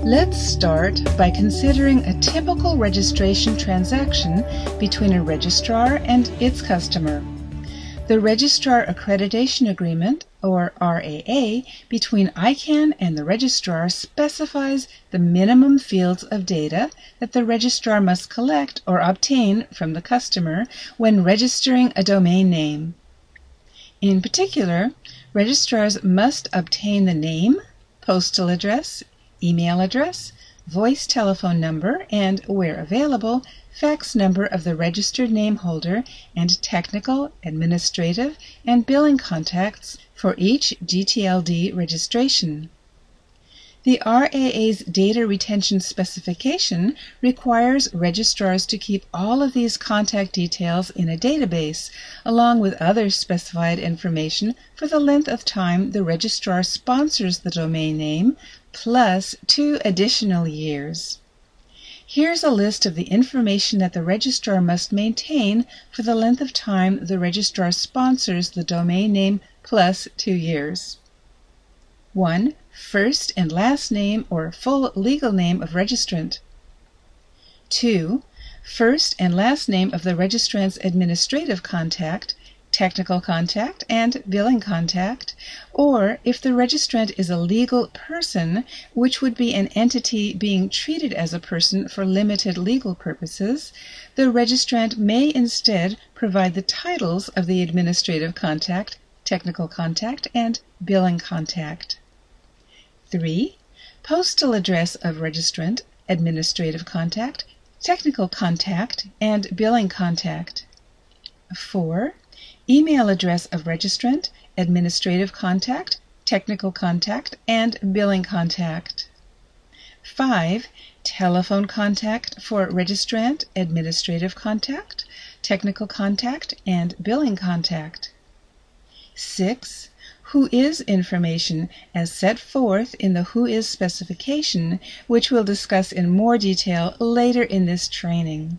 Let's start by considering a typical registration transaction between a registrar and its customer. The Registrar Accreditation Agreement, or RAA, between ICANN and the registrar specifies the minimum fields of data that the registrar must collect or obtain from the customer when registering a domain name. In particular, registrars must obtain the name, postal address, email address, voice telephone number, and, where available, fax number of the registered name holder and technical, administrative, and billing contacts for each GTLD registration. The RAA's data retention specification requires registrars to keep all of these contact details in a database, along with other specified information for the length of time the registrar sponsors the domain name, plus 2 additional years. Here's a list of the information that the registrar must maintain for the length of time the registrar sponsors the domain name plus 2 years. 1. First and last name or full legal name of registrant. 2. First and last name of the registrant's administrative contact, technical contact, and billing contact, or if the registrant is a legal person, which would be an entity being treated as a person for limited legal purposes, the registrant may instead provide the titles of the administrative contact, technical contact, and billing contact. 3. Postal address of registrant, administrative contact, technical contact, and billing contact. 4. Email address of registrant, administrative contact, technical contact, and billing contact. 5. Telephone contact for registrant, administrative contact, technical contact, and billing contact. 6. Who is information as set forth in the Who is specification, which we'll discuss in more detail later in this training.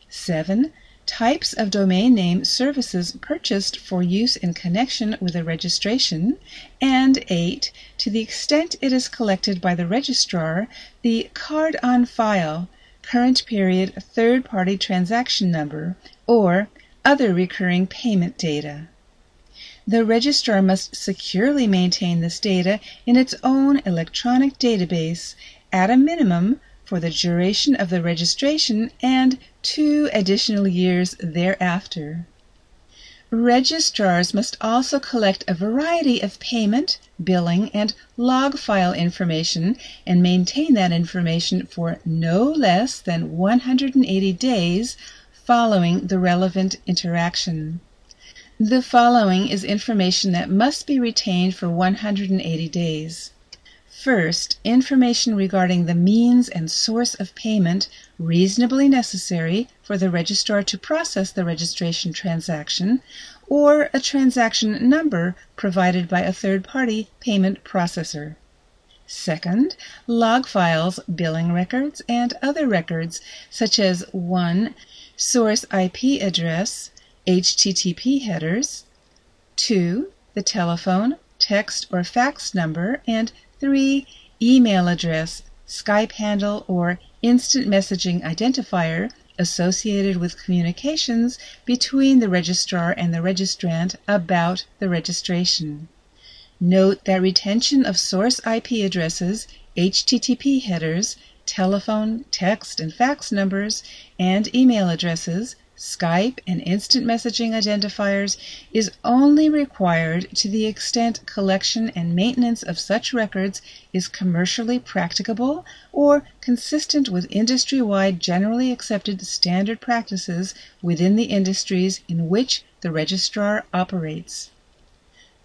7. Types of domain name services purchased for use in connection with a registration, and 8. To the extent it is collected by the registrar, the card on file, current period third-party transaction number, or other recurring payment data. The registrar must securely maintain this data in its own electronic database, at a minimum, for the duration of the registration and 2 additional years thereafter. Registrars must also collect a variety of payment, billing, and log file information and maintain that information for no less than 180 days following the relevant interaction. The following is information that must be retained for 180 days. First, information regarding the means and source of payment reasonably necessary for the registrar to process the registration transaction, or a transaction number provided by a third-party payment processor. Second, log files, billing records, and other records such as 1. Source IP address, HTTP headers, 2. The telephone, text, or fax number, and 3. Email address, Skype handle, or instant messaging identifier associated with communications between the registrar and the registrant about the registration. Note that retention of source IP addresses, HTTP headers, telephone, text, and fax numbers, and email addresses, Skype, and instant messaging identifiers is only required to the extent collection and maintenance of such records is commercially practicable or consistent with industry-wide generally accepted standard practices within the industries in which the registrar operates.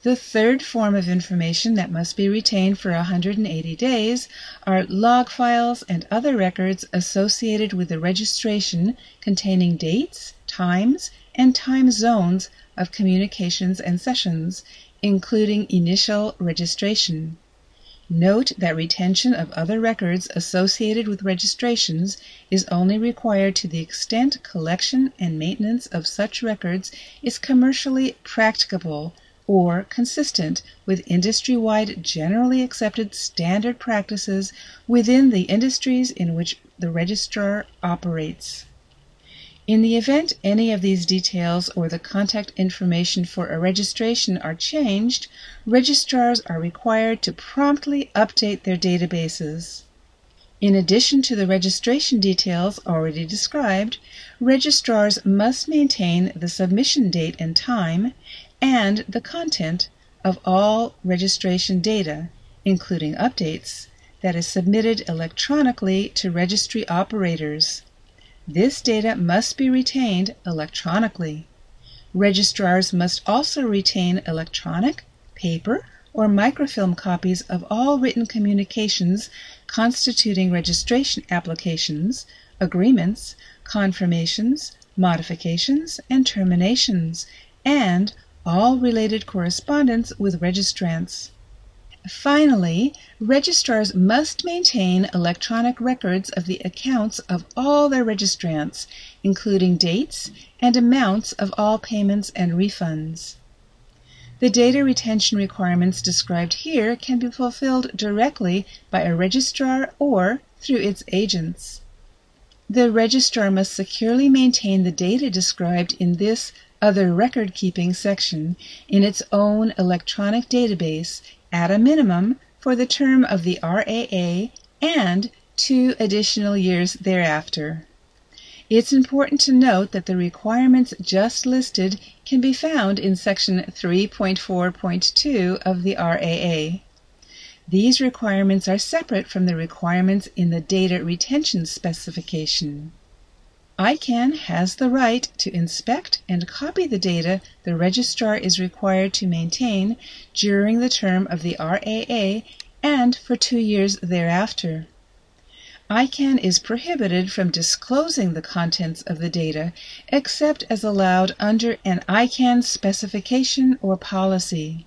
The third form of information that must be retained for 180 days are log files and other records associated with the registration containing dates, times, and time zones of communications and sessions, including initial registration. Note that retention of other records associated with registrations is only required to the extent collection and maintenance of such records is commercially practicable or consistent with industry-wide generally accepted standard practices within the industries in which the registrar operates. In the event any of these details or the contact information for a registration are changed, registrars are required to promptly update their databases. In addition to the registration details already described, registrars must maintain the submission date and time and the content of all registration data, including updates, that is submitted electronically to registry operators. This data must be retained electronically. Registrars must also retain electronic, paper, or microfilm copies of all written communications constituting registration applications, agreements, confirmations, modifications, and terminations, and all related correspondence with registrants. Finally, registrars must maintain electronic records of the accounts of all their registrants, including dates and amounts of all payments and refunds. The data retention requirements described here can be fulfilled directly by a registrar or through its agents. The registrar must securely maintain the data described in this Other Record-Keeping section in its own electronic database at a minimum for the term of the RAA and 2 additional years thereafter. It's important to note that the requirements just listed can be found in Section 3.4.2 of the RAA. These requirements are separate from the requirements in the Data Retention Specification. ICANN has the right to inspect and copy the data the registrar is required to maintain during the term of the RAA and for 2 years thereafter. ICANN is prohibited from disclosing the contents of the data except as allowed under an ICANN specification or policy.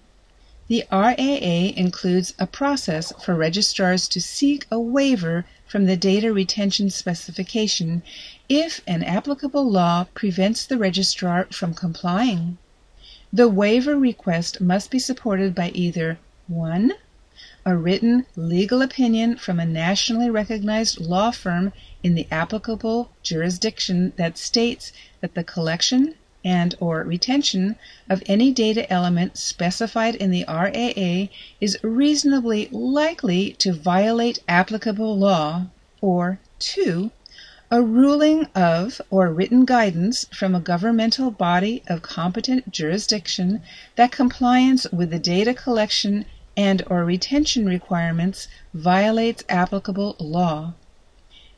The RAA includes a process for registrars to seek a waiver from the data retention specification if an applicable law prevents the registrar from complying. The waiver request must be supported by either 1. A written legal opinion from a nationally recognized law firm in the applicable jurisdiction that states that the collection and/or retention of any data element specified in the RAA is reasonably likely to violate applicable law, or 2. A ruling of or written guidance from a governmental body of competent jurisdiction that compliance with the data collection and/or retention requirements violates applicable law.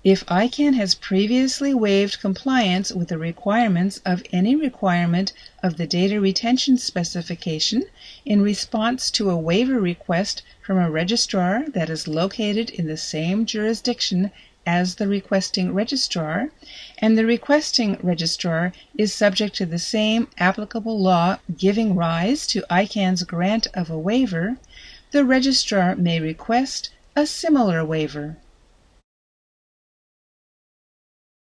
If ICANN has previously waived compliance with the requirements of any requirement of the data retention specification in response to a waiver request from a registrar that is located in the same jurisdiction as the requesting registrar, and the requesting registrar is subject to the same applicable law giving rise to ICANN's grant of a waiver, the registrar may request a similar waiver.